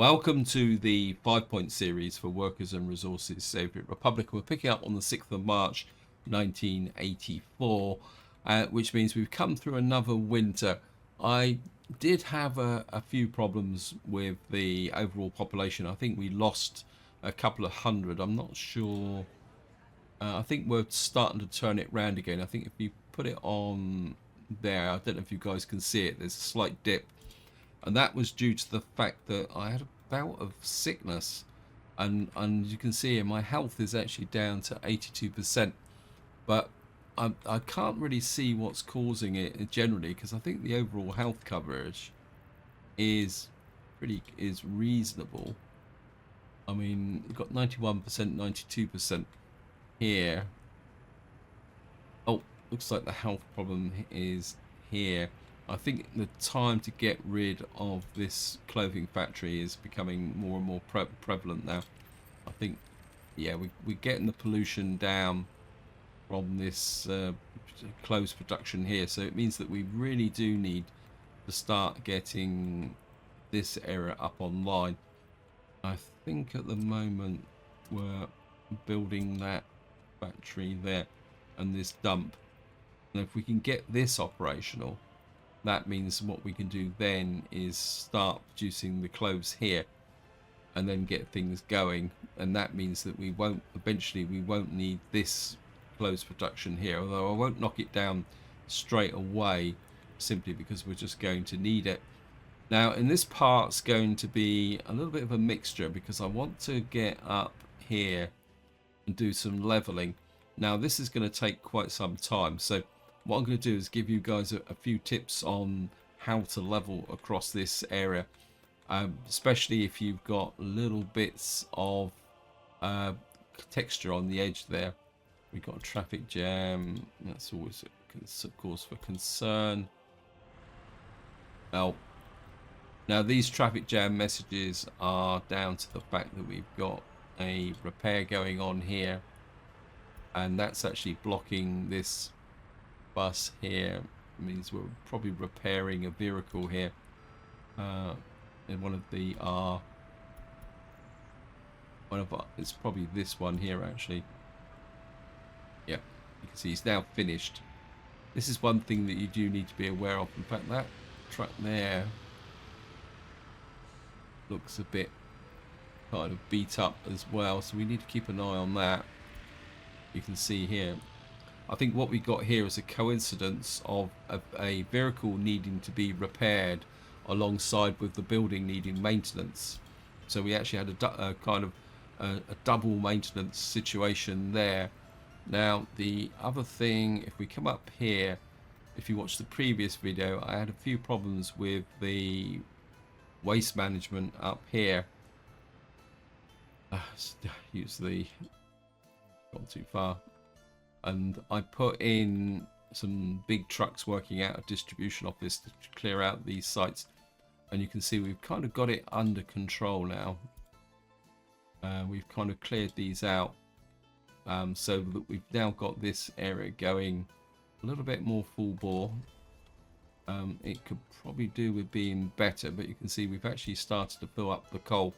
Welcome to the 5-point series for Workers and Resources Soviet Republic. We're picking up on the 6th of March 1984, which means we've come through another winter. I did have a few problems with the overall population. I think we lost a couple of hundred. I'm not sure. I think we're starting to turn it round again. I think if you put it on there, I don't know if you guys can see it, there's a slight dip. And that was due to the fact that I had a bout of sickness, and you can see here my health is actually down to 82%, but I can't really see what's causing it generally, because I think the overall health coverage is reasonable. I mean, we've got 91%, 92% here. Oh, looks like the health problem is here. I think the time to get rid of this clothing factory is becoming more and more prevalent now. I think, yeah, we're getting the pollution down from this clothes production here. So it means that we really do need to start getting this area up online. I think at the moment we're building that factory there and this dump. And if we can get this operational, that means what we can do then is start producing the clothes here and then get things going, and that means that we won't need this clothes production here, although I won't knock it down straight away simply because we're just going to need it. Now in this part's going to be a little bit of a mixture because I want to get up here and do some leveling. Now this is going to take quite some time, so what I'm going to do is give you guys a few tips on how to level across this area, especially if you've got little bits of texture on the edge there. We've got a traffic jam. That's always a cause for concern. Now these traffic jam messages are down to the fact that we've got a repair going on here, and that's actually blocking this bus here. It means we're probably repairing a vehicle here in one of it's probably this one here actually. Yeah, you can see it's now finished. This is one thing that you do need to be aware of. In fact, that truck there looks a bit kind of beat up as well, so we need to keep an eye on that. You can see here, I think what we got here is a coincidence of a vehicle needing to be repaired alongside with the building needing maintenance. So we actually had a kind of a double maintenance situation there. Now the other thing, if we come up here, if you watch the previous video, I had a few problems with the waste management up here. Usually gone too far. And I put in some big trucks working out a distribution office to clear out these sites, and you can see we've kind of got it under control now. We've kind of cleared these out, so that we've now got this area going a little bit more full bore. It could probably do with being better, but you can see we've actually started to fill up the coal,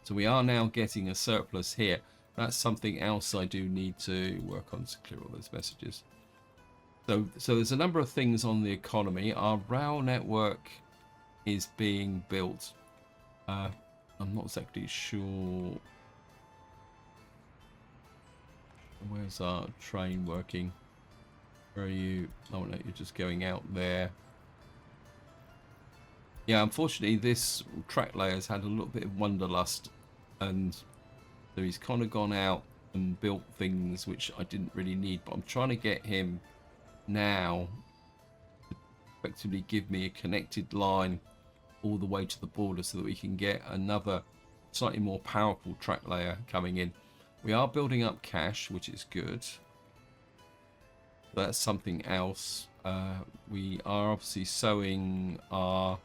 so we are now getting a surplus here. That's something else I do need to work on to clear all those messages. So there's a number of things on the economy. Our rail network is being built. I'm not exactly sure. Where's our train working? Where are you? Oh no, you're just going out there. Yeah, unfortunately this track layer's had a little bit of wanderlust, and so he's kind of gone out and built things which I didn't really need, but I'm trying to get him now to effectively give me a connected line all the way to the border so that we can get another slightly more powerful track layer coming in. We are building up cash, which is good. That's something else. We are obviously sowing our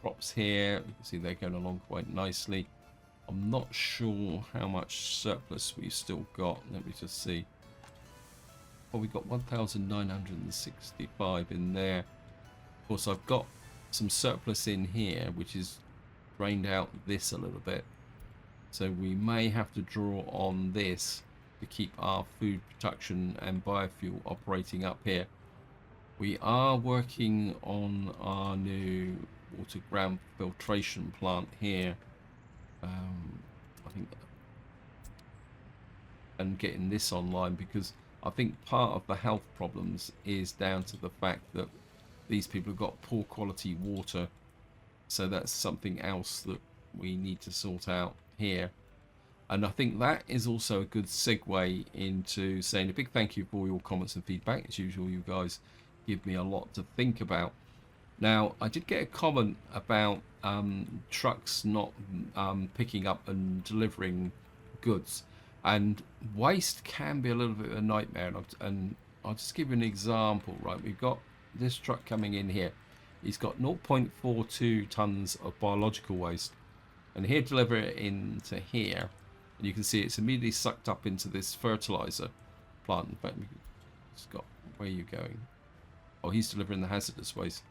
crops here. You can see they're going along quite nicely. I'm not sure how much surplus we've still got. Let me just see. Well, we've got 1,965 in there. Of course, I've got some surplus in here, which is drained out this a little bit. So we may have to draw on this to keep our food production and biofuel operating up here. We are working on our new water ground filtration plant here. I think, and getting this online, because I think part of the health problems is down to the fact that these people have got poor quality water. So that's something else that we need to sort out here. And I think that is also a good segue into saying a big thank you for your comments and feedback. As usual, you guys give me a lot to think about. Now, I did get a comment about trucks not picking up and delivering goods. And waste can be a little bit of a nightmare. And I'll just give you an example, right? We've got this truck coming in here. He's got 0.42 tons of biological waste. And he'll deliver it into here. And you can see it's immediately sucked up into this fertilizer plant. In fact, it's got, where are you going? Oh, he's delivering the hazardous waste.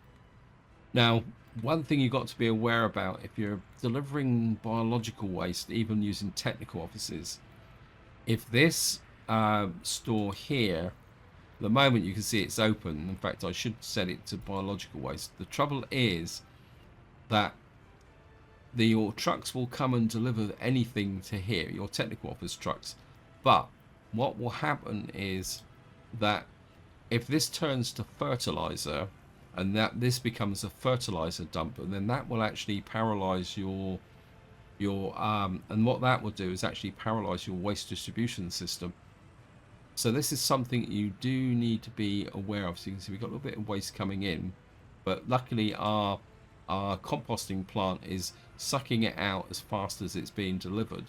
Now, one thing you've got to be aware about if you're delivering biological waste, even using technical offices, if this store here, the moment you can see it's open, in fact, I should set it to biological waste. The trouble is that your trucks will come and deliver anything to here, your technical office trucks. But what will happen is that if this turns to fertilizer and that this becomes a fertilizer dump, and then that will actually paralyze your and what that will do is actually paralyze your waste distribution system. So this is something you do need to be aware of. So you can see we've got a little bit of waste coming in, but luckily our composting plant is sucking it out as fast as it's being delivered.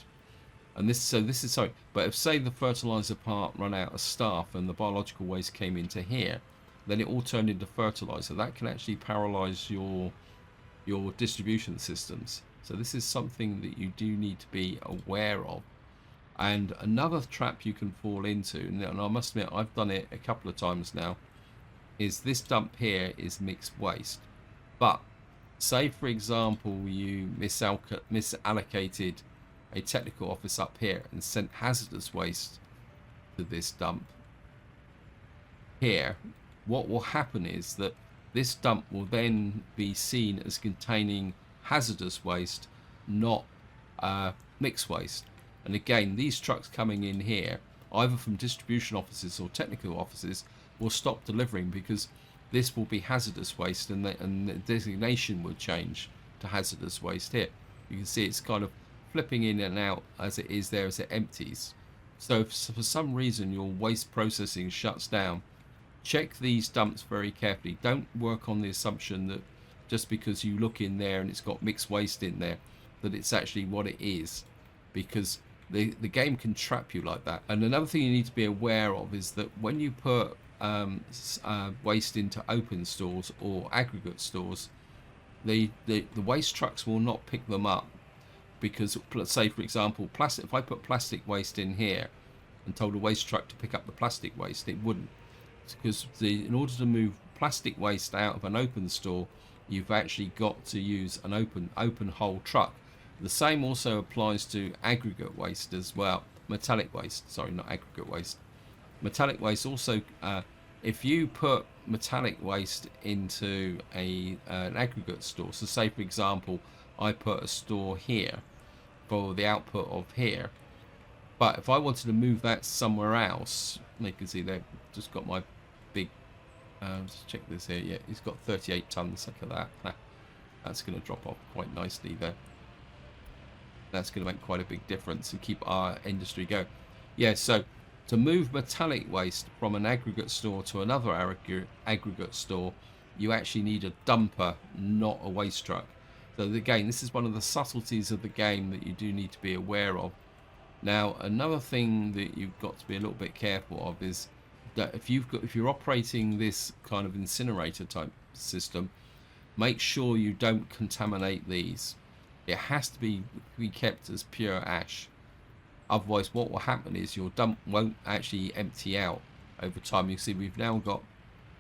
And this is sorry, but if say the fertilizer part run out of staff and the biological waste came into here, then it all turned into fertilizer. That can actually paralyze your distribution systems. So this is something that you do need to be aware of. And another trap you can fall into, and I must admit I've done it a couple of times now, is this dump here is mixed waste. But say for example you misallocated a technical office up here and sent hazardous waste to this dump here, what will happen is that this dump will then be seen as containing hazardous waste, not mixed waste. And again, these trucks coming in here, either from distribution offices or technical offices, will stop delivering because this will be hazardous waste, and the designation will change to hazardous waste here. You can see it's kind of flipping in and out as it is there as it empties. So if for some reason your waste processing shuts down, check these dumps very carefully. Don't work on the assumption that just because you look in there and it's got mixed waste in there, that it's actually what it is, because the game can trap you like that. And another thing you need to be aware of is that when you put waste into open stores or aggregate stores, the waste trucks will not pick them up, because let's say for example plastic, if I put plastic waste in here and told a waste truck to pick up the plastic waste, it wouldn't, because in order to move plastic waste out of an open store, you've actually got to use an open hole truck. The same also applies to aggregate waste as well. Metallic waste, sorry, not aggregate waste. Metallic waste also, if you put metallic waste into an aggregate store, so say for example I put a store here for the output of here, but if I wanted to move that somewhere else, you can see they've just got my big let's check this here. Yeah, it's got 38 tons. Look at that. That's going to drop off quite nicely there. That's going to make quite a big difference and keep our industry going. Yeah, so to move metallic waste from an aggregate store to another aggregate store, you actually need a dumper, not a waste truck. So again, this is one of the subtleties of the game that you do need to be aware of. Now, another thing that you've got to be a little bit careful of is that if you're operating this kind of incinerator type system, make sure you don't contaminate these. It has to be kept as pure ash. Otherwise, what will happen is your dump won't actually empty out over time. You see, we've now got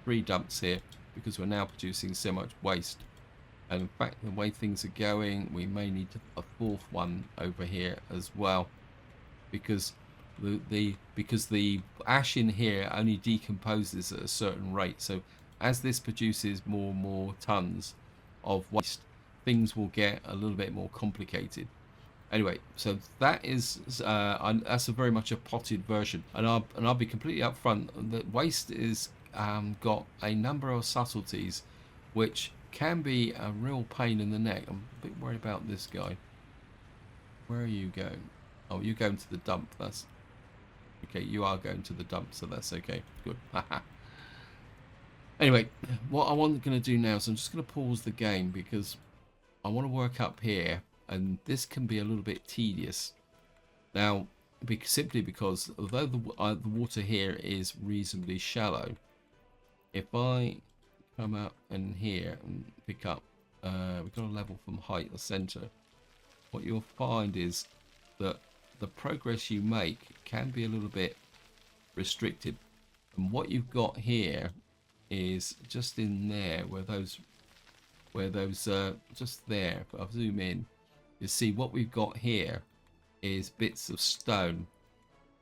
3 dumps here because we're now producing so much waste. And in fact, the way things are going, we may need a fourth one over here as well, because the ash in here only decomposes at a certain rate. So as this produces more and more tons of waste, things will get a little bit more complicated. Anyway, so that is that's a very much a potted version, and I'll be completely upfront that waste is got a number of subtleties, which can be a real pain in the neck. I'm a bit worried about this guy. Where are you going? Oh, you're going to the dump. That's okay. You are going to the dump, so that's okay. Good. Anyway, what I want going to do now is I'm just going to pause the game because I want to work up here, and this can be a little bit tedious. Now, simply because although the water here is reasonably shallow, if I come up in here and pick up, we've got a level from height or center, what you'll find is that the progress you make can be a little bit restricted. And what you've got here is just in there where those just there, if I zoom in, you see what we've got here is bits of stone.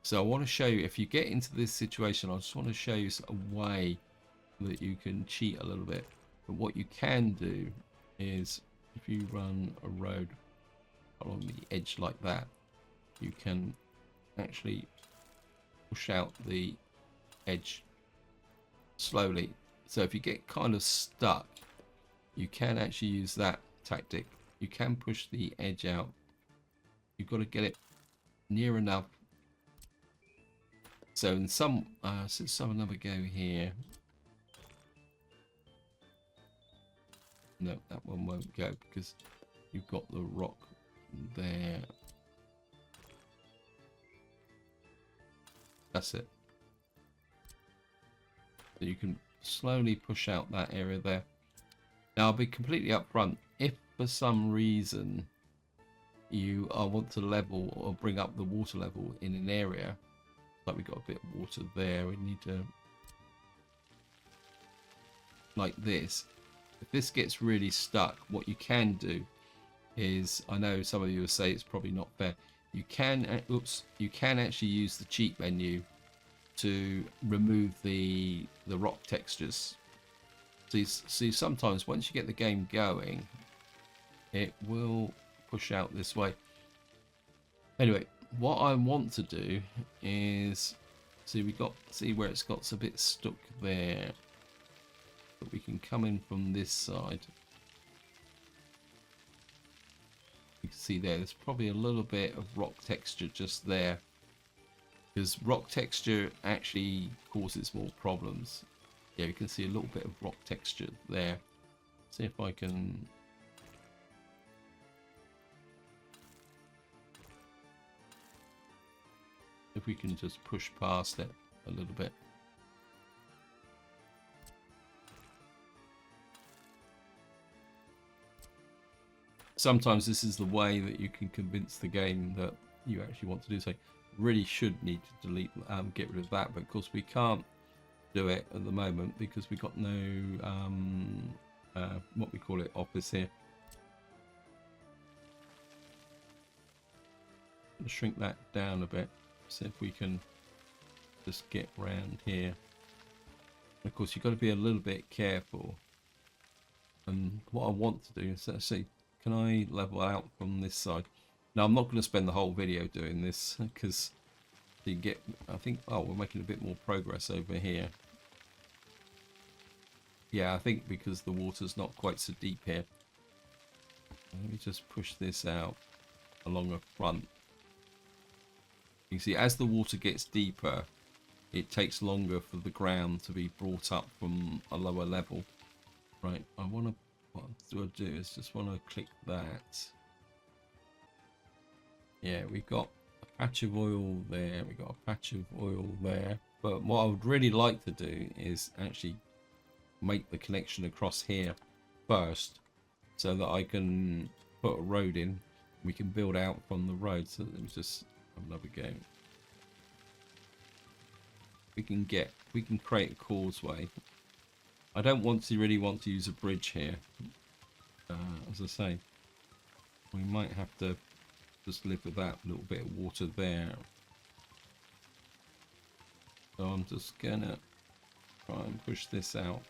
So I want to show you, if you get into this situation, I just want to show you a way that you can cheat a little bit. But what you can do is, if you run a road along the edge like that, you can actually push out the edge slowly. So if you get kind of stuck, you can actually use that tactic. You can push the edge out. You've got to get it near enough. So in some another go here. No, that one won't go because you've got the rock there. That's it. So you can slowly push out that area there. Now I'll be completely upfront. If for some reason you want to level or bring up the water level in an area, like we got a bit of water there, we need to, like this. If this gets really stuck, what you can do is, I know some of you will say it's probably not fair. You can actually use the cheat menu to remove the rock textures. See, sometimes once you get the game going, it will push out this way. Anyway, what I want to do is see where it's got a bit stuck there. But we can come in from this side. You can see there's probably a little bit of rock texture just there, because rock texture actually causes more problems. Yeah, you can see a little bit of rock texture there. See if I can. If we can just push past it a little bit. Sometimes this is the way that you can convince the game that you actually want to do so. Really should need to delete, get rid of that, but of course we can't do it at the moment because we've got no, what we call it, office here. Shrink that down a bit, see if we can just get round here. Of course, you've got to be a little bit careful. And what I want to do is see. Can I level out from this side? Now I'm not going to spend the whole video doing this because you get, I think, oh, we're making a bit more progress over here. Yeah, I think because the water's not quite so deep here. Let me just push this out along the front. You can see as the water gets deeper, it takes longer for the ground to be brought up from a lower level. Right, I want to, what do I do is just want to click that. Yeah, we've got a patch of oil there, we've got a patch of oil there. But what I would really like to do is actually make the connection across here first so that I can put a road in. We can build out from the road. So let me just have another go. We can create a causeway. I don't really want to use a bridge here. as I say, we might have to just live with that little bit of water there. So I'm just gonna try and push this out.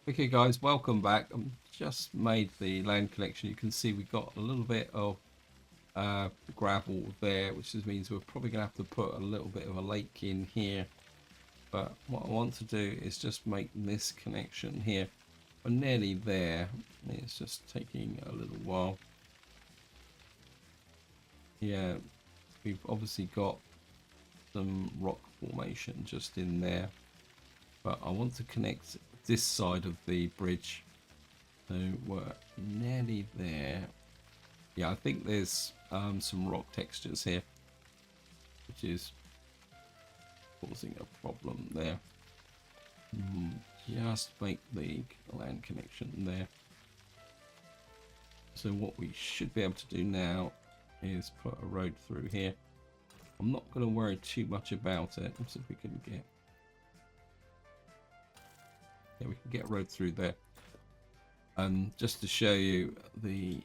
Okay guys, welcome back. I just made the land connection. You can see we got a little bit of gravel there, which just means we're probably gonna have to put a little bit of a lake in here. But what I want to do is just make this connection here. We're nearly there. It's just taking a little while. Yeah, we've obviously got some rock formation just in there, but I want to connect this side of the bridge, so we're nearly there. Yeah, I think there's some rock textures here, which is causing a problem there. Just make the land connection there. So what we should be able to do now is put a road through here. I'm not going to worry too much about it. Let's see if we can get... Yeah, we can get a road through there. And just to show you the...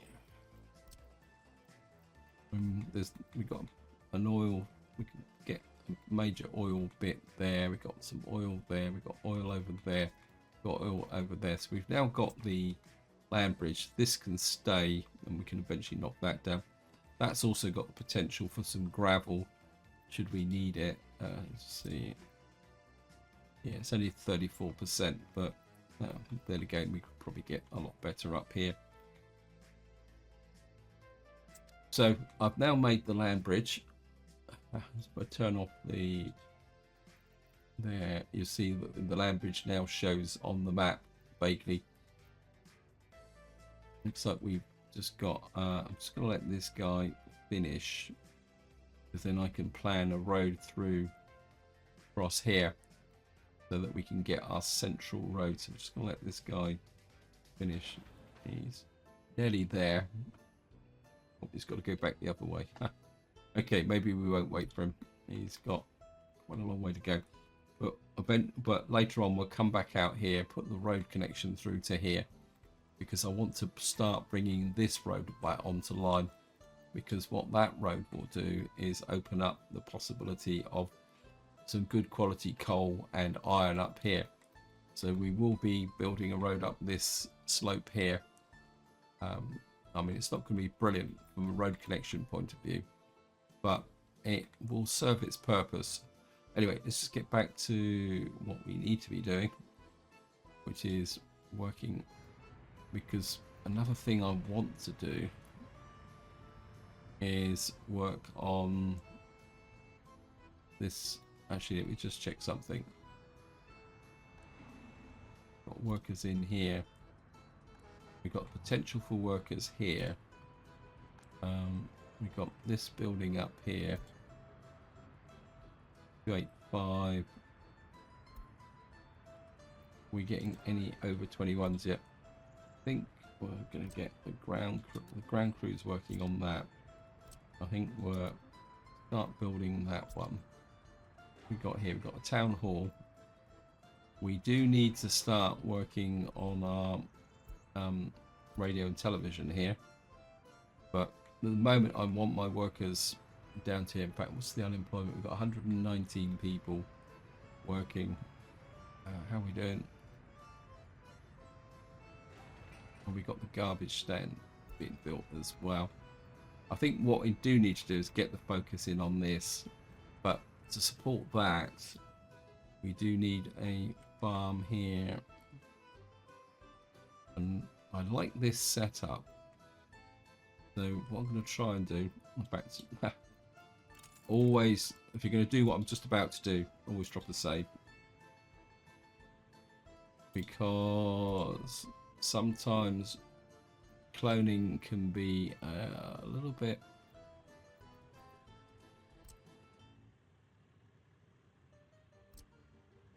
we've got an oil, we can get a major oil bit there. We've got some oil there. We've got oil over there. We've got oil over there. So we've now got the land bridge. This can stay and we can eventually knock that down. That's also got the potential for some gravel should we need it. Let's see. Yeah, it's only 34%, but then again, we could probably get a lot better up here. So I've now made the land bridge. If I turn off the... There, you see that the land bridge now shows on the map vaguely. Looks like we've just got... I'm just going to let this guy finish, because then I can plan a road through across here, so that we can get our central road. So I'm just going to let this guy finish. He's nearly there. Oh, he's got to go back the other way. Okay, maybe we won't wait for him. He's got quite a long way to go. But later on we'll come back out here, put the road connection through to here, because I want to start bringing this road back onto line, because what that road will do is open up the possibility of some good quality coal and iron up here. So we will be building a road up this slope here. I mean, it's not going to be brilliant from a road connection point of view, but it will serve its purpose. Anyway, let's just get back to what we need to be doing, which is working, because another thing I want to do is work on this. Actually, let me just check something. Got workers in here. We've got potential for workers here. We've got this building up here. 285. We getting any over 21s yet? I think we're going to get the ground crews working on that. I think we're start building that one. We've got here, we've got a town hall. We do need to start working on our radio and television here. But at the moment, I want my workers down to here. In fact, what's the unemployment? We've got 119 people working. How are we doing? And we got the garbage stand being built as well. I think what we do need to do is get the focus in on this, but to support that, we do need a farm here. And I like this setup. So what I'm going to try and do, in fact, always, if you're going to do what I'm just about to do, always drop the save. Because sometimes cloning can be a little bit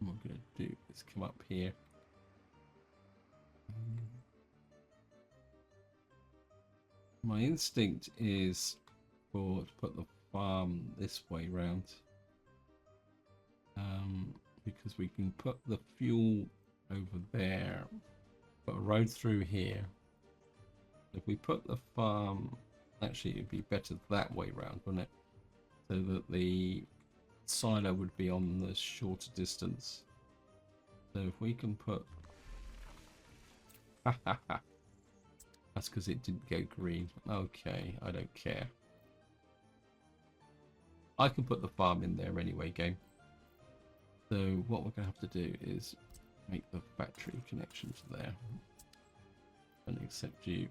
what I'm going to do is come up here. My instinct is to put the farm this way round, because we can put the fuel over there, put a road through here. If we put the farm, actually it'd be better that way round, wouldn't it? So that the silo would be on the shorter distance. So if we can put that's because it didn't go green. Okay, I don't care. I can put the farm in there anyway, game. So what we're going to have to do is make the factory connections there. And accept you.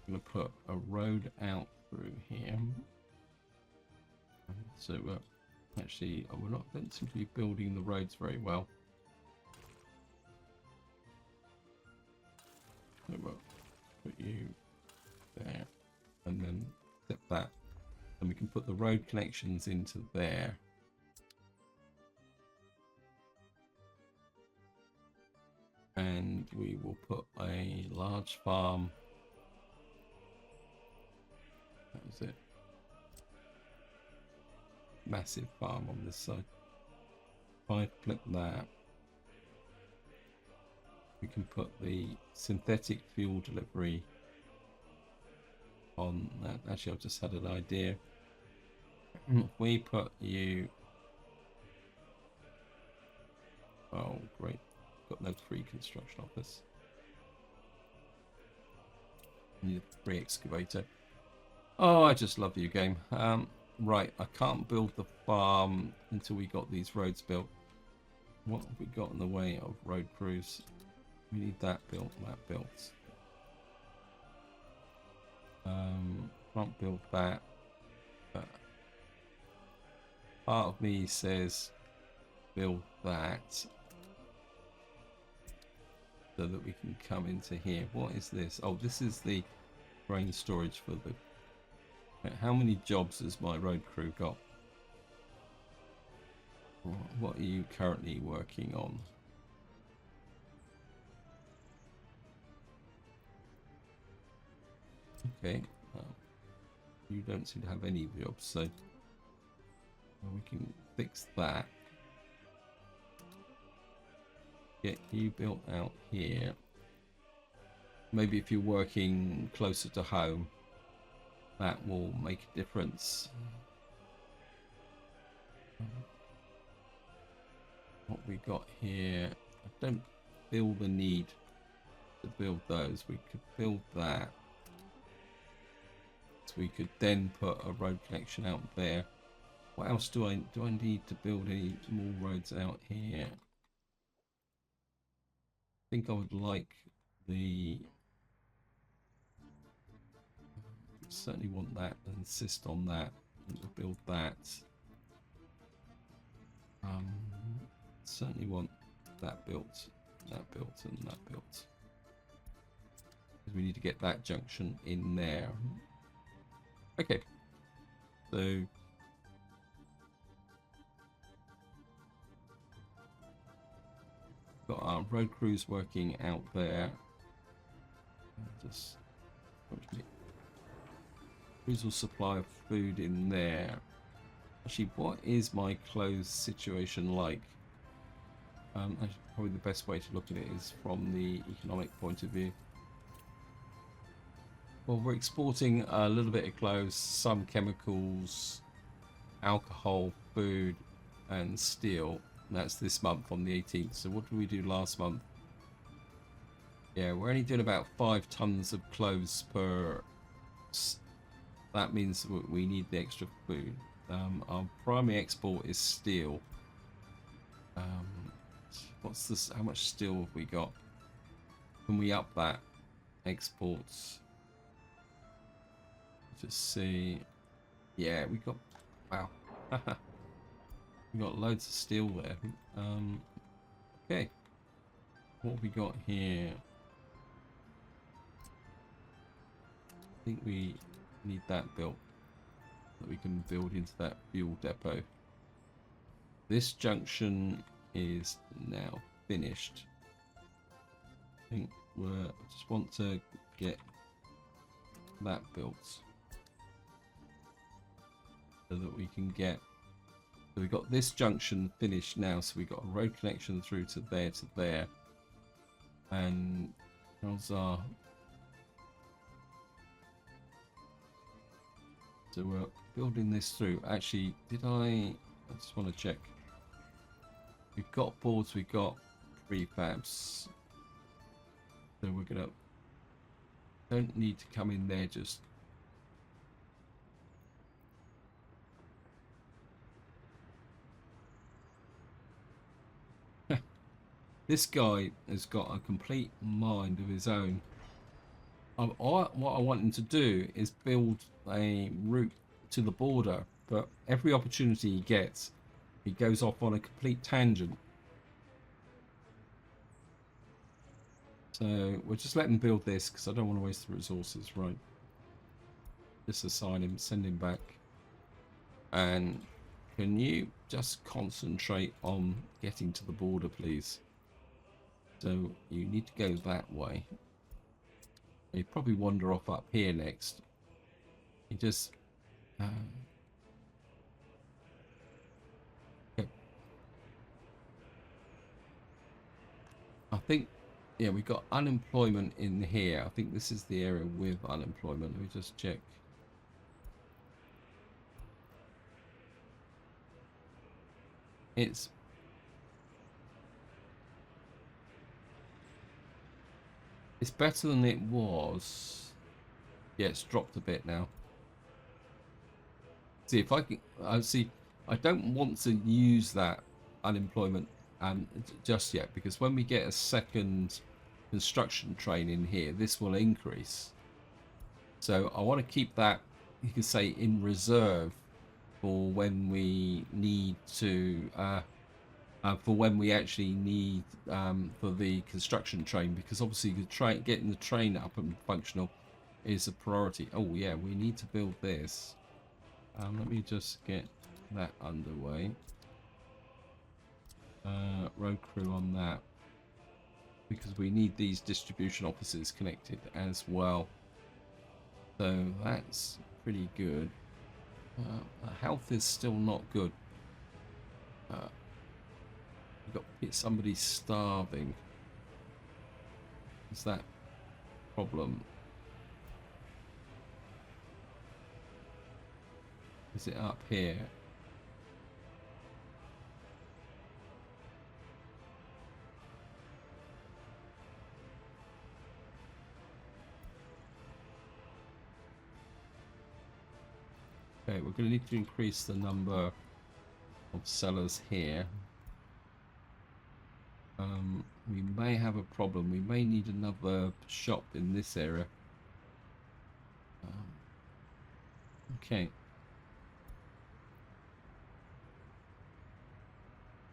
I'm going to put a road out through here. So actually, we're not, don't seem to be building the roads very well. So we'll put you there, and then accept that, and we can put the road connections into there. And we will put a large farm. That was it. Massive farm on this side. If I click that, we can put the synthetic fuel delivery on that. Actually, I've just had an idea. If we put you... Oh, great. Got no free construction office. Need a free excavator. Oh, I just love you, game. Right, I can't build the farm until we got these roads built. What have we got in the way of road crews? We need that built, that built. Can't build that. But part of me says build that so that we can come into here. What is this? Oh, this is the grain storage for the... How many jobs has my road crew got? What are you currently working on? Okay, you don't seem to have any jobs, so we can fix that. Get you built out here. Maybe if you're working closer to home, that will make a difference. What we got here, I don't feel the need to build those. We could build that. So we could then put a road connection out there. What else do I need to build any more roads out here? I think I would like the... Certainly want that, insist on that, and build that. Certainly want that built, and that built. Because we need to get that junction in there. Okay, so got our road crews working out there. Just reasonable supply of food in there. Actually, what is my clothes situation like? Actually, probably the best way to look at it is from the economic point of view. Well, we're exporting a little bit of clothes, some chemicals, alcohol, food, and steel. That's this month on the 18th. So what did we do last month? Yeah, we're only doing about 5 tons of clothes per. That means we need the extra food. Our primary export is steel. What's this? How much steel have we got? Can we up that? Exports. Just see. Yeah, we got. Wow. We got loads of steel there. Okay. What have we got here? I think we need that built. That we can build into that fuel depot. This junction is now finished. I think just want to get that built so that we can get. So we've got this junction finished now, so we've got a road connection through to there, and how's our. So we're building this through. Actually, I just want to check. We've got boards, we've got prefabs. So we're gonna. Don't need to come in there just. This guy has got a complete mind of his own. What I want him to do is build a route to the border, but every opportunity he gets, he goes off on a complete tangent. So we'll just let him build this because I don't want to waste the resources, right? Just assign him, send him back. And can you just concentrate on getting to the border, please? So you need to go that way. You probably wander off up here next. You just okay. I think, yeah, we got unemployment in here. I think this is the area with unemployment. Let me just check. It's better than it was. Yeah, it's dropped a bit now. See if I can. I don't want to use that unemployment just yet, because when we get a second construction train in here, this will increase. So I want to keep that, you can say, in reserve for when we need to. For when we actually need for the construction train, because obviously getting the train up and functional is a priority. Oh yeah, we need to build this. Let me just get that underway. Road crew on that, because we need these distribution offices connected as well. So that's pretty good. Health is still not good. Got somebody starving. Is that a problem? Is it up here? Okay, we're going to need to increase the number of sellers here. We may have a problem. We may need another shop in this area. Okay.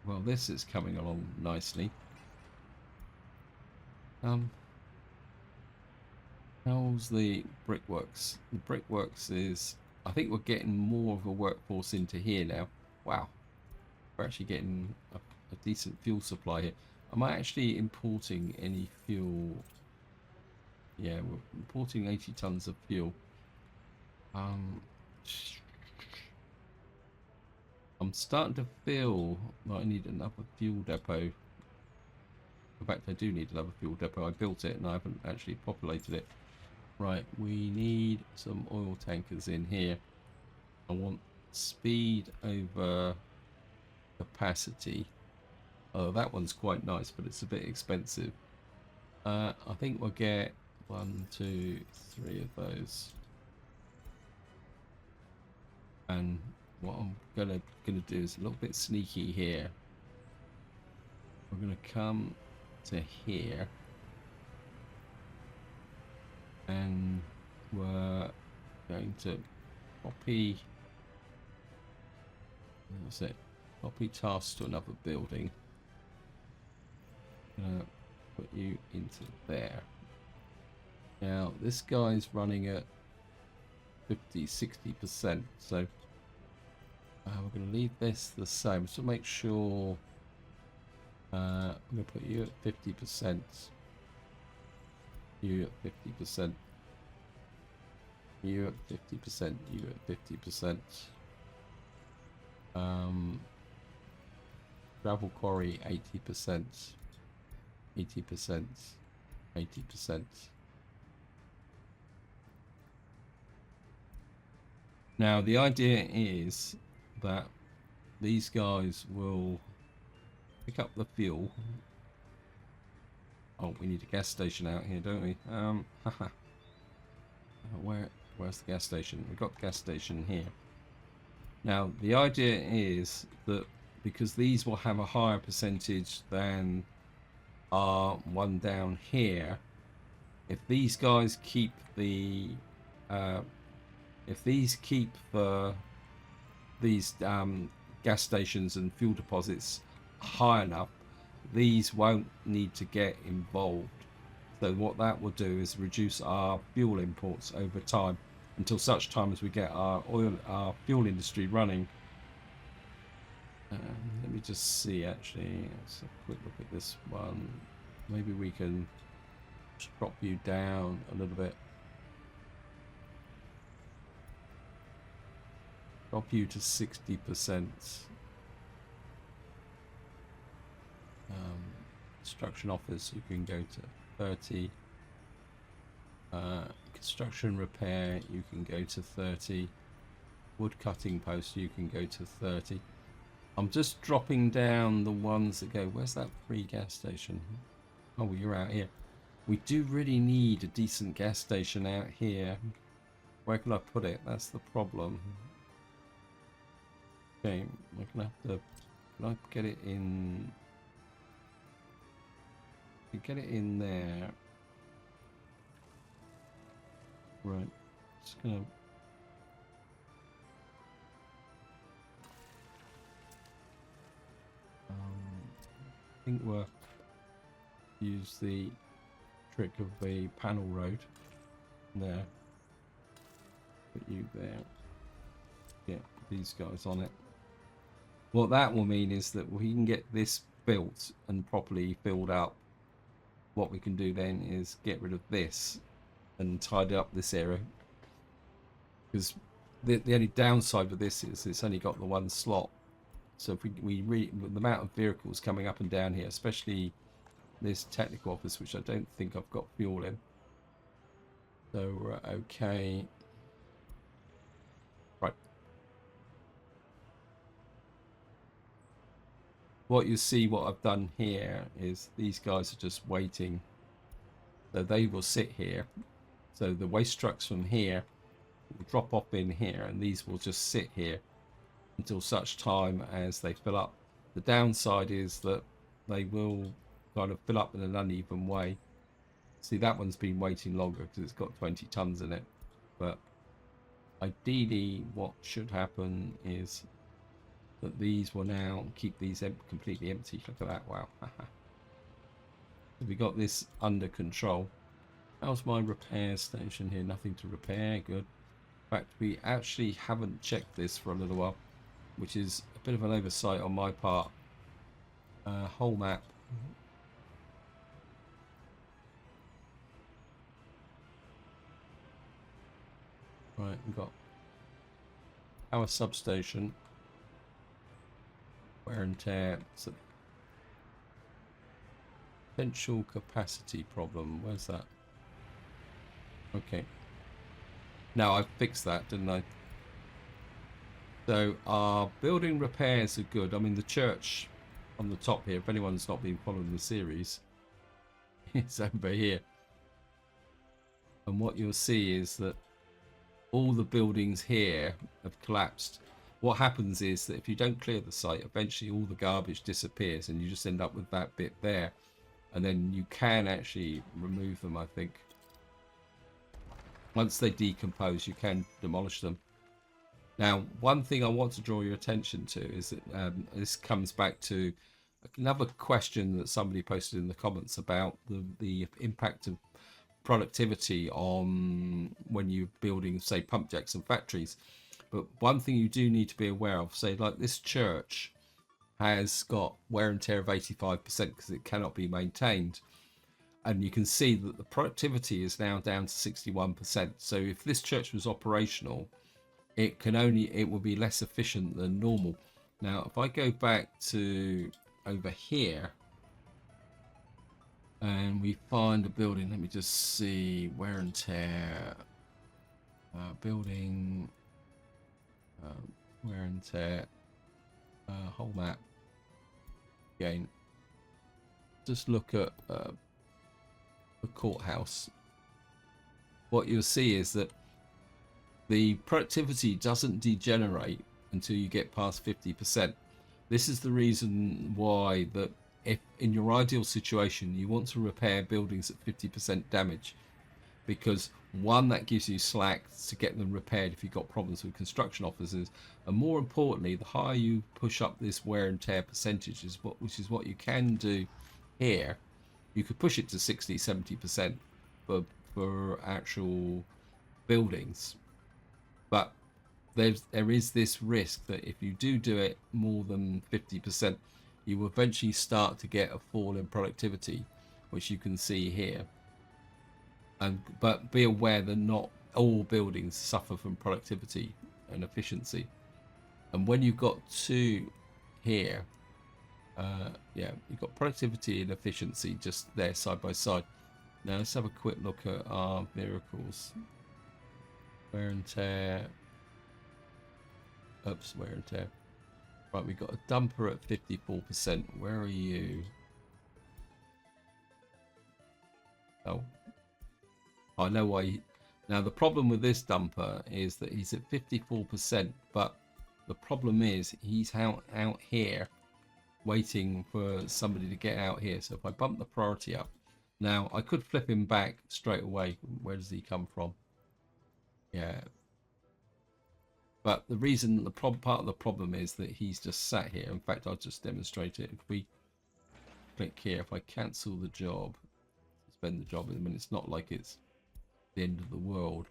Well, this is coming along nicely. How's the brickworks? The brickworks is, I think we're getting more of a workforce into here now. Wow. We're actually getting a decent fuel supply here. Am I actually importing any fuel? Yeah, we're importing 80 tons of fuel. I'm starting to feel like I need another fuel depot. In fact, I do need another fuel depot. I built it and I haven't actually populated it. Right, we need some oil tankers in here. I want speed over capacity. Oh, that one's quite nice, but it's a bit expensive. I think we'll get 1, 2, 3 of those. And what I'm gonna do is a little bit sneaky here. We're gonna come to here, and we're going to copy. What's it? Copy tasks to another building. Gonna put you into there. Now this guy's running at 50-60%, so we're going to leave this the same. So make sure I'm going to put you at 50%, you at 50%, you at 50%, you at 50%. Gravel quarry 80%, 80%, 80%. Now the idea is that these guys will pick up the fuel. Oh, we need a gas station out here, don't we? Where's the gas station? We've got the gas station here. Now the idea is that because these will have a higher percentage than our one down here, if these guys keep the these gas stations and fuel deposits high enough, these won't need to get involved. So what that will do is reduce our fuel imports over time until such time as we get our fuel industry running. Let me just see, actually, let's have a quick look at this one. Maybe we can just drop you down a little bit. Drop you to 60%. Construction office, you can go to 30. Construction repair, you can go to 30. Wood cutting post, you can go to 30. I'm just dropping down the ones that go. Where's that free gas station? Oh, well, you're out here. We do really need a decent gas station out here. Where can I put it? That's the problem. Okay, we're gonna have to. Can I get it in? Get it in there. Right. Just gonna. I think we'll use the trick of the panel road there. Put you there. Get these guys on it. What that will mean is that we can get this built and properly filled up. What we can do then is get rid of this and tidy up this area. Because the only downside with this is it's only got the one slot. So if with the amount of vehicles coming up and down here, especially this technical office, which I don't think I've got fuel in. So we're okay. Right. What you see, what I've done here is these guys are just waiting. So they will sit here. So the waste trucks from here will drop off in here, and these will just sit here until such time as they fill up. The downside is that they will kind of fill up in an uneven way. See, that one's been waiting longer because it's got 20 tons in it. But ideally, what should happen is that these will now keep these completely empty. Look at that, wow. We got this under control. How's my repair station here? Nothing to repair, good. In fact, we actually haven't checked this for a little while, which is a bit of an oversight on my part. Whole map. Right, we've got our substation. Wear and tear. So potential capacity problem. Where's that? Okay. Now I fixed that, didn't I? So our building repairs are good. I mean, the church on the top here, if anyone's not been following the series, it's over here. And what you'll see is that all the buildings here have collapsed. What happens is that if you don't clear the site, eventually all the garbage disappears and you just end up with that bit there. And then you can actually remove them, I think. Once they decompose, you can demolish them. Now, one thing I want to draw your attention to is that this comes back to another question that somebody posted in the comments about the impact of productivity on when you're building, say, pump jacks and factories. But one thing you do need to be aware of, say, like this church has got wear and tear of 85% because it cannot be maintained. And you can see that the productivity is now down to 61%. So if this church was operational, it will be less efficient than normal. Now, if I go back to over here and we find a building, let me just see wear and tear, building, wear and tear, whole map. Again, just look at the courthouse. What you'll see is that the productivity doesn't degenerate until you get past 50%. This is the reason why that if in your ideal situation you want to repair buildings at 50% damage, because one, that gives you slack to get them repaired if you've got problems with construction officers, and more importantly, the higher you push up this wear and tear percentage, which is what you can do here. You could push it to 60-70% for actual buildings, but there is this risk that if you do it more than 50%, you will eventually start to get a fall in productivity, which you can see here. But be aware that not all buildings suffer from productivity and efficiency. And when you've got two here, yeah, you've got productivity and efficiency just there side by side. Now let's have a quick look at our vehicles. Wear and tear. Oops, wear and tear. Right, we've got a dumper at 54%. Where are you? Oh, I know why. Now the problem with this dumper is that he's at 54%, but the problem is he's out here waiting for somebody to get out here. So if I bump the priority up, now I could flip him back straight away. Where does he come from? Yeah. But the reason, part of the problem is that he's just sat here. In fact, I'll just demonstrate it. If we click here, if I cancel the job, suspend the job, I mean, it's not like it's the end of the world.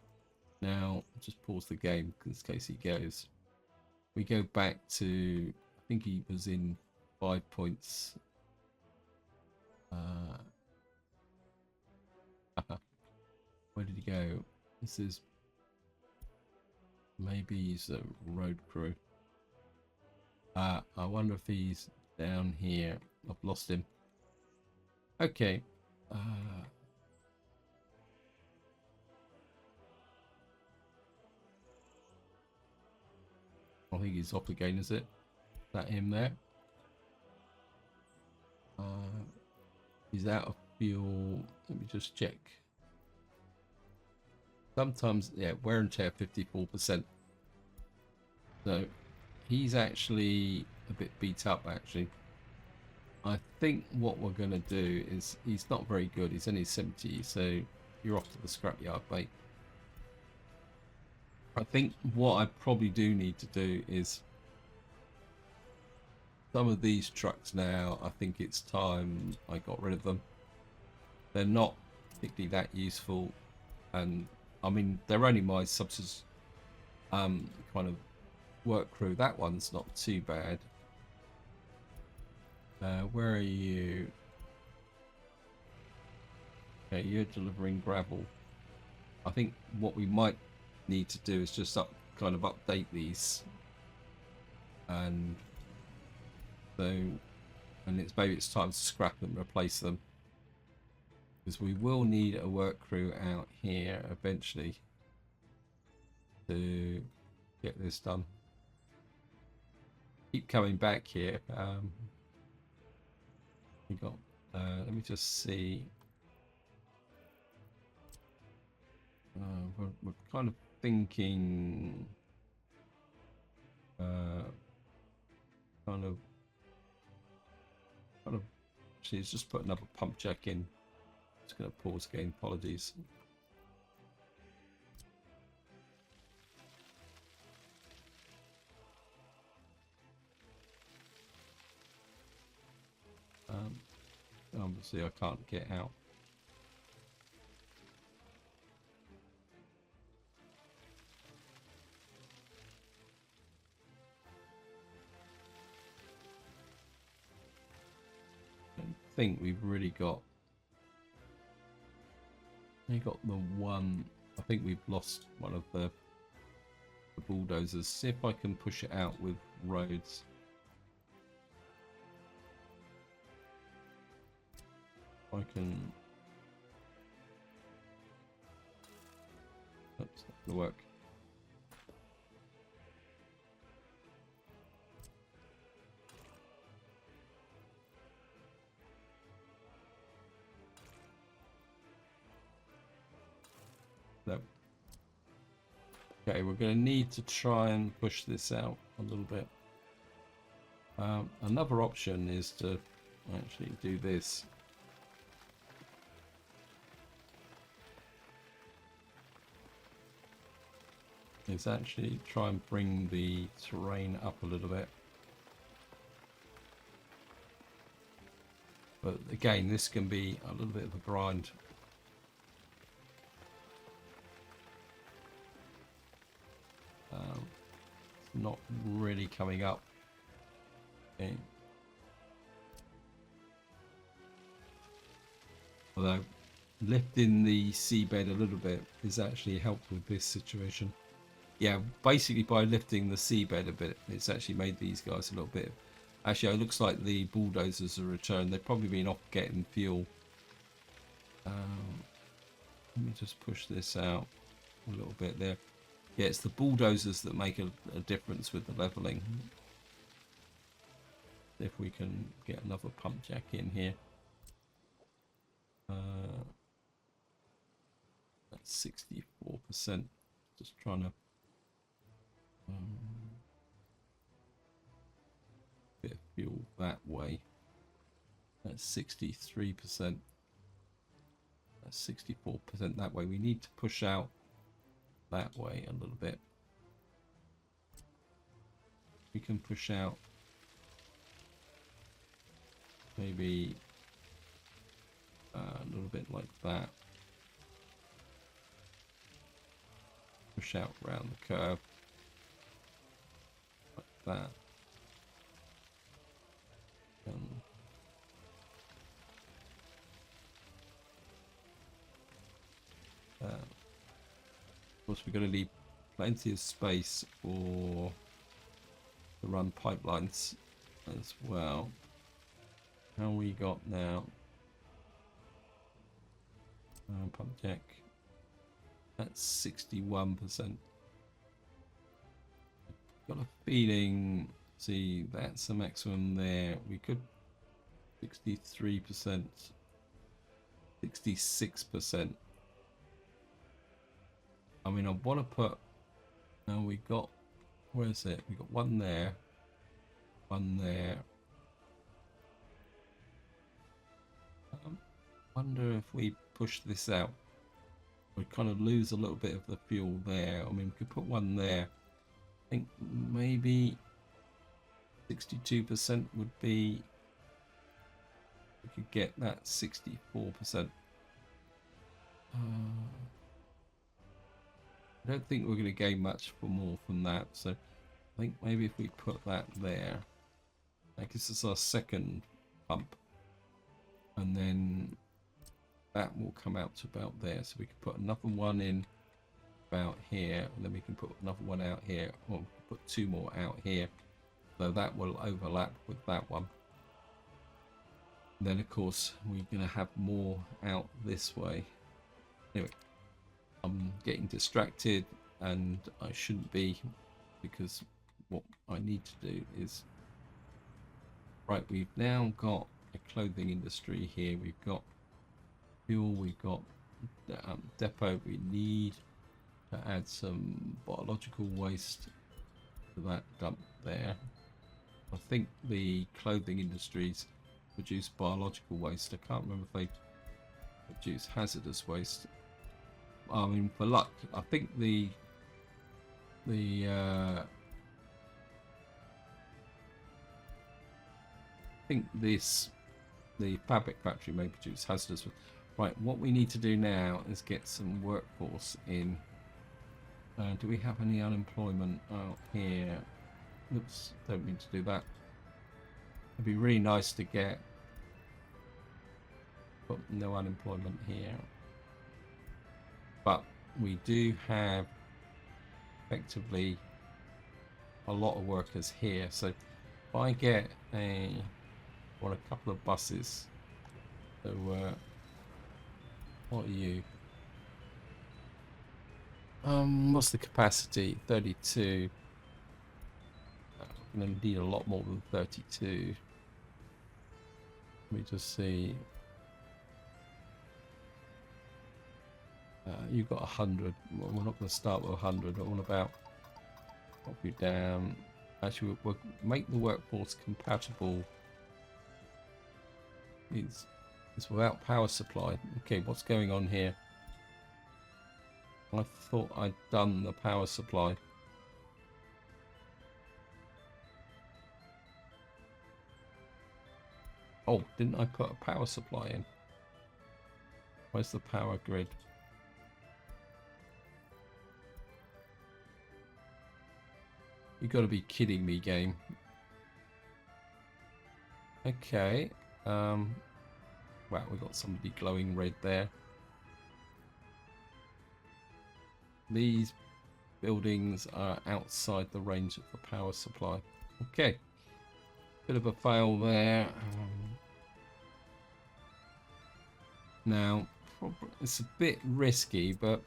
Now, just pause the game in case he goes. We go back to, I think he was in 5 points. Where did he go? This is, maybe he's a road crew. I wonder if he's down here. I've lost him. Okay. I think he's off again, is it? Is that him there? He's out of fuel. Let me just check. Sometimes, yeah, wear and tear 54%. So he's actually a bit beat up, actually. I think what we're going to do is, he's not very good. He's only 70, so you're off to the scrapyard, mate. I think what I probably do need to do is some of these trucks now, I think it's time I got rid of them. They're not particularly that useful, and I mean, they're only my subs kind of work crew. That one's not too bad. Where are you? Okay, you're delivering gravel. I think what we might need to do is just kind of update these, and so, and maybe it's time to scrap them, replace them. because we will need a work crew out here eventually to get this done. Keep coming back here. We got. Let me just see. We're kind of thinking. Kind of. She's just put another pump jack in. Just going to pause again. Apologies. Obviously, I can't get out. I don't think we've really got. We got the one. I think we've lost one of the bulldozers. See if I can push it out with roads. I can. That's not going to work. No. Okay, we're going to need to try and push this out a little bit. Another option is to actually do this. Is actually try and bring the terrain up a little bit. But again, this can be a little bit of a grind. It's not really coming up. Okay. Although lifting the seabed a little bit is actually helped with this situation. Yeah, basically by lifting the seabed a bit, it's actually made these guys a little bit. Actually, it looks like the bulldozers are returned. They've probably been off getting fuel. Let me just push this out a little bit there. Yeah, it's the bulldozers that make a difference with the leveling. If we can get another pump jack in here. That's 64%. Just trying to bit of fuel that way. That's 63%. That's 64% that way. We need to push out that way a little bit. We can push out maybe a little bit like that. Push out around the curve like that. Of course, we're going to leave plenty of space for to run pipelines as well. How we got now? Pump jack. That's 61%. Got a feeling. See, that's the maximum there. We could 63%, 66%. I mean, I want to put. Now we got. Where is it? We got one there. One there. Wonder if we push this out, we kind of lose a little bit of the fuel there. I mean, we could put one there. I think maybe 62% would be. We could get that 64%. I don't think we're going to gain much for more from that. So I think maybe if we put that there, like this is our second pump, and then that will come out to about there. So we can put another one in about here, and then we can put another one out here, or put two more out here. So that will overlap with that one. Then of course we're going to have more out this way. Anyway, I'm getting distracted and I shouldn't be, because what I need to do is, right, we've now got a clothing industry here, we've got fuel, we've got depot. We need to add some biological waste to that dump there. I think the clothing industries produce biological waste. I can't remember if they produce hazardous waste. I mean, for luck, I think the I think the fabric factory may produce hazardous waste. Right, what we need to do now is get some workforce in. Do we have any unemployment out here? Oops, don't mean to do that. It'd be really nice to get, but no unemployment here. But we do have effectively a lot of workers here. So if I get a couple of buses, so what are you? What's the capacity? 32. I'm going to need a lot more than 32. Let me just see. You've got 100. Well, we're not going to start with 100. What about drop you down? Actually, we'll make the workforce compatible. It's without power supply. Okay, what's going on here? I thought I'd done the power supply. Oh, didn't I put a power supply in? Where's the power grid? You got to be kidding me, game. Okay. Wow, we got somebody glowing red there. These buildings are outside the range of the power supply. Okay. Bit of a fail there. Now, it's a bit risky, but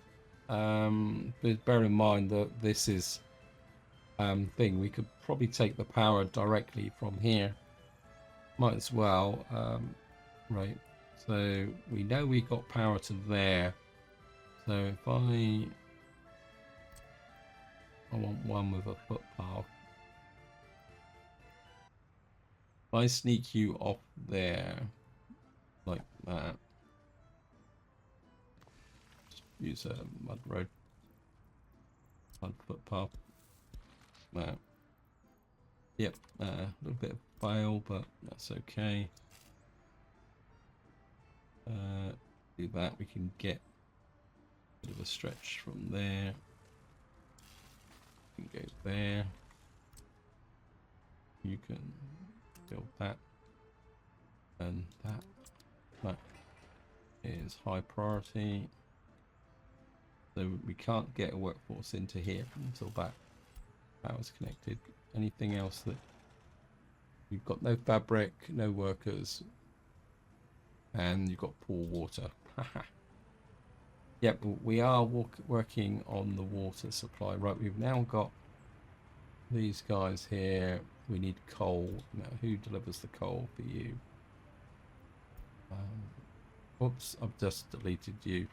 bear in mind that this is thing. We could probably take the power directly from here. Might as well. Right. So we know we got power to there. So if I want one with a footpath. If I sneak you off there, like that. Just use a mud road. Mud footpath. That. Yep, a little bit of fail, but that's okay. Do that, we can get a bit of a stretch from there. You can go there. You can build that. And that. That is high priority. So we can't get a workforce into here until that power's connected. Anything else that you've got? No fabric, no workers, and you've got poor water. Yep, we are working on the water supply. Right, we've now got these guys here. We need coal. Now, who delivers the coal for you? Oops, I've just deleted you.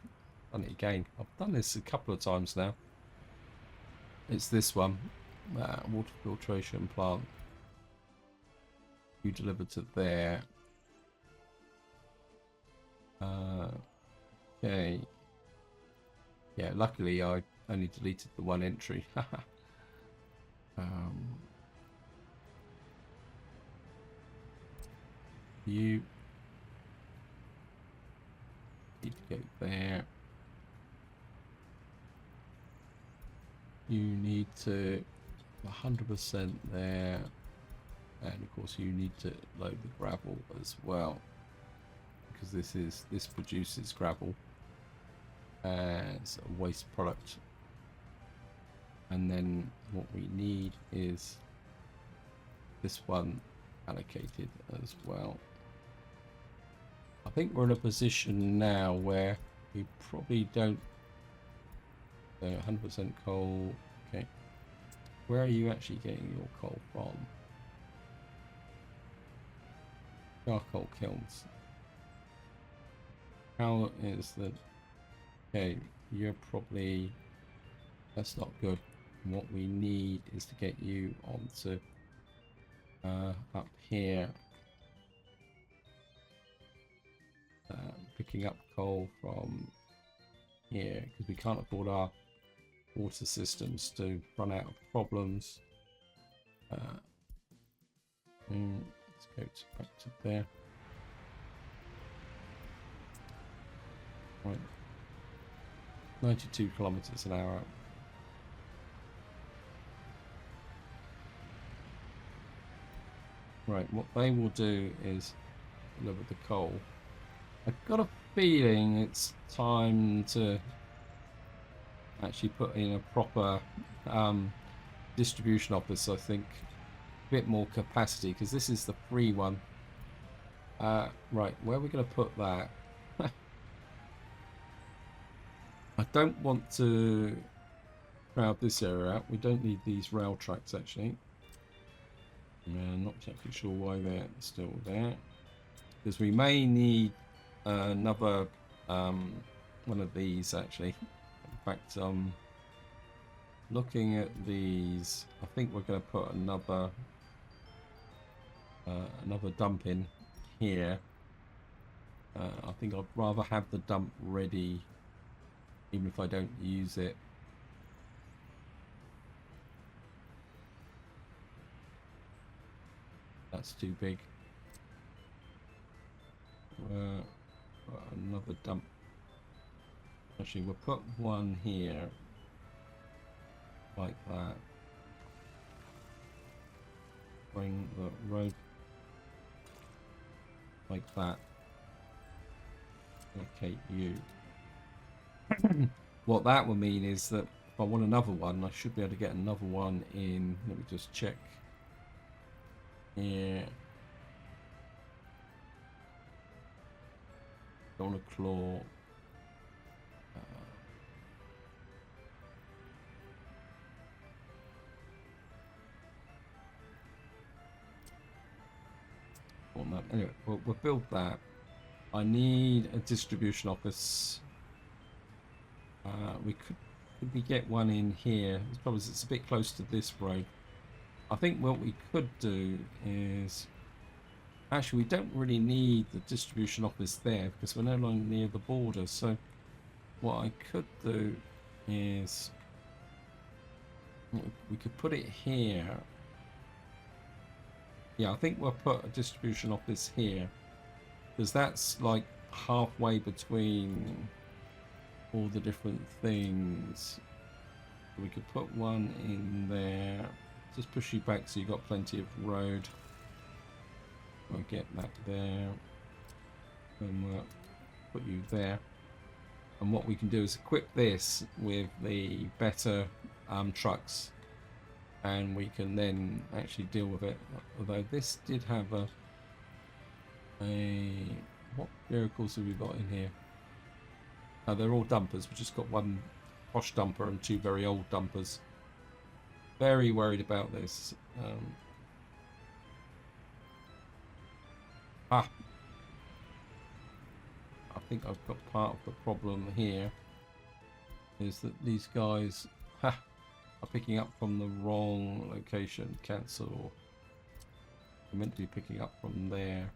Done it again. I've done this a couple of times now. It's this one. Water filtration plant. You deliver to there. Okay. Yeah, luckily I only deleted the one entry. You need to go there. You need to 100% there, and of course you need to load the gravel as well, because this produces gravel as a waste product. And then what we need is this one allocated as well. I think we're in a position now where we probably don't. 100% coal. Okay. Where are you actually getting your coal from? Charcoal kilns. How is the... Okay, you're probably... That's not good. What we need is to get you onto up here. Picking up coal from here, because we can't afford our water systems to run out of problems. Let's go back to there. Right, 92 kilometers an hour. Right, what they will do is deliver the coal. I've got a feeling it's time to actually put in a proper distribution office. I think a bit more capacity, because this is the free one. Right, where are we going to put that? I don't want to crowd this area out. We don't need these rail tracks, actually. I'm not exactly sure why they're still there, because we may need another one of these, actually. In fact, looking at these, I think we're going to put another dump in here. I think I'd rather have the dump ready, even if I don't use it. That's too big. Another dump. Actually, we'll put one here, like that. Bring the road like that. Locate you. What that will mean is that if I want another one, I should be able to get another one in. Let me just check here. Don't want to claw. Anyway, we'll build that. I need a distribution office. Could we get one in here? It's probably it's a bit close to this road. I think what we could do is actually we don't really need the distribution office there because we're no longer near the border. So what I could do is we could put it here. Yeah, I think we'll put a distribution office here because that's like halfway between all the different things. We could put one in there. Just push you back so you've got plenty of road. I'll get that there. And we'll put you there. And what we can do is equip this with the better trucks. And we can then actually deal with it. Although this did have a what vehicles have we got in here? Oh, they're all dumpers. We've just got one posh dumper and two very old dumpers. Very worried about this. I think I've got part of the problem here. Is that these guys are picking up from the wrong location. Cancel. I'm meant to be picking up from there.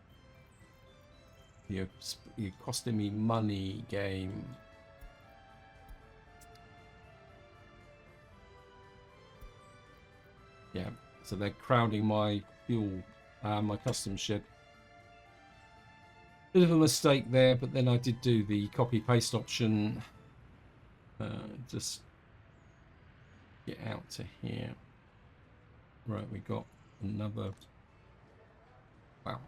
You're costing me money, game. Yeah, so they're crowding my fuel, my custom ship. Bit of a mistake there, but then I did do the copy paste option. Just get out to here. Right, we got another. Wow.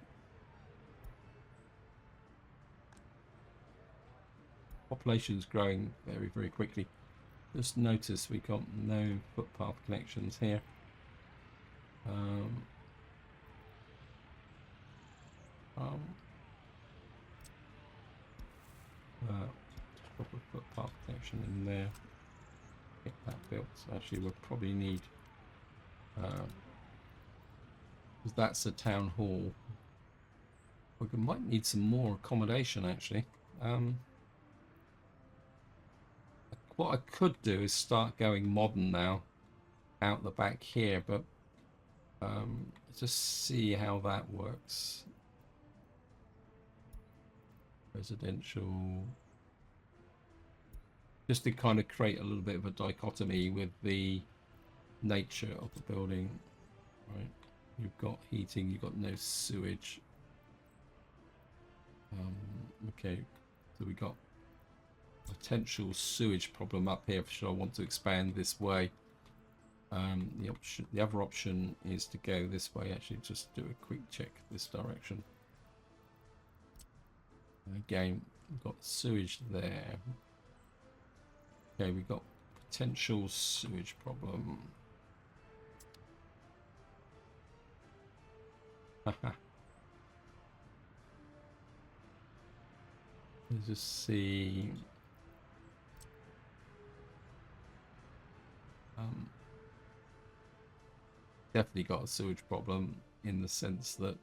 Population's growing very, very quickly. Just notice we got no footpath connections here. connection in there. Get that built. Actually, we'll probably need, because that's a town hall. We might need some more accommodation, actually. What I could do is start going modern now out the back here, but just see how that works. Residential, just to kind of create a little bit of a dichotomy with the nature of the building. Right, you've got heating, you've got no sewage. Okay, so we got potential sewage problem up here should I want to expand this way. The other option is to go this way. Actually, just do a quick check this direction. Again, we've got sewage there. Okay, we've got potential sewage problem. Haha. Let's just see. Definitely got a sewage problem in the sense that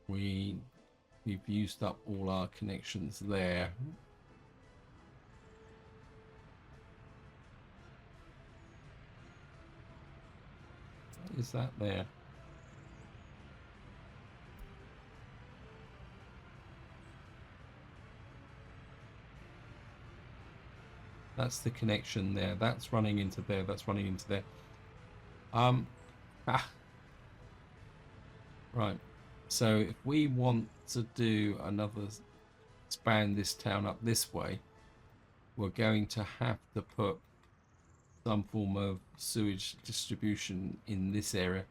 we've used up all our connections there. What is that there? That's the connection there. That's running into there. That's running into there. Right. So if we want to do another, expand this town up this way, we're going to have to put some form of sewage distribution in this area.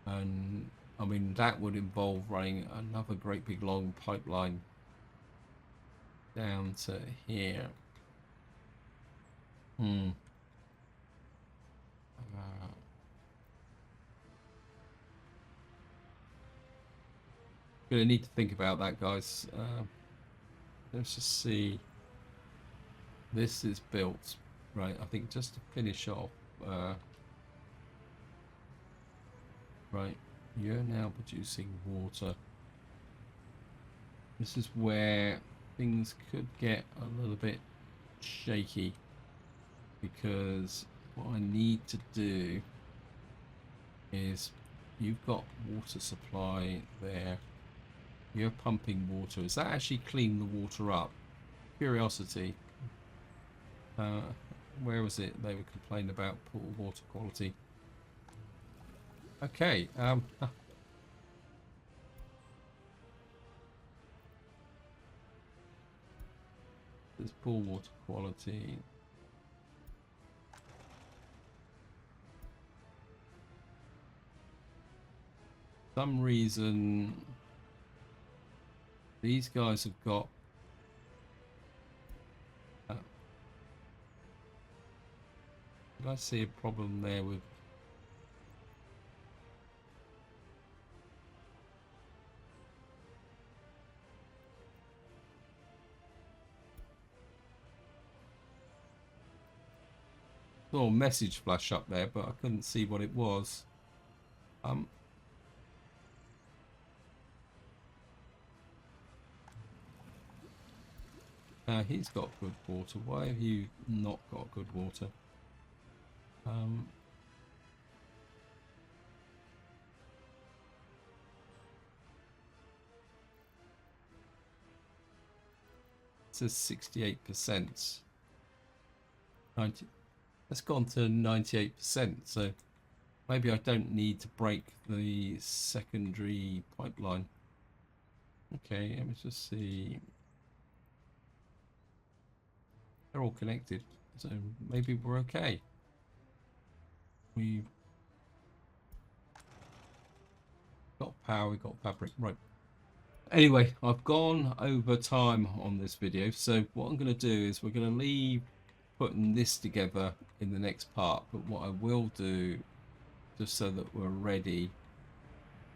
And I mean, that would involve running another great big long pipeline down to here. Gonna need to think about that, guys. Let's just see. This is built, right? I think just to finish off, right? You're now producing water. This is where things could get a little bit shaky, because what I need to do is, you've got water supply there. You're pumping water. Is that actually clean the water up? Curiosity. Where was it? They were complaining about poor water quality. Okay. There's poor water quality. For some reason, these guys have got did I see a problem there with saw a message flash up there, but I couldn't see what it was. He's got good water. Why have you not got good water? It says 68%. 90. That's gone to 98%. So maybe I don't need to break the secondary pipeline. Okay, let me just see. They're all connected, so maybe we're okay. We've got power, we've got fabric, right. Anyway, I've gone over time on this video, so what I'm going to do is we're going to leave putting this together in the next part, but what I will do, just so that we're ready,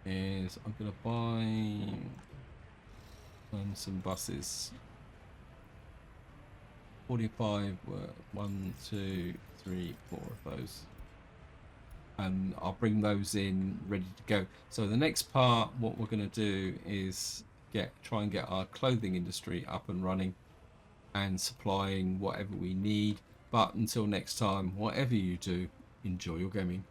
is I'm going to buy some buses. 45 were 1, 2, 3, 4 of those. And I'll bring those in ready to go. So the next part, what we're going to do is try and get our clothing industry up and running and supplying whatever we need. But until next time, whatever you do, enjoy your gaming.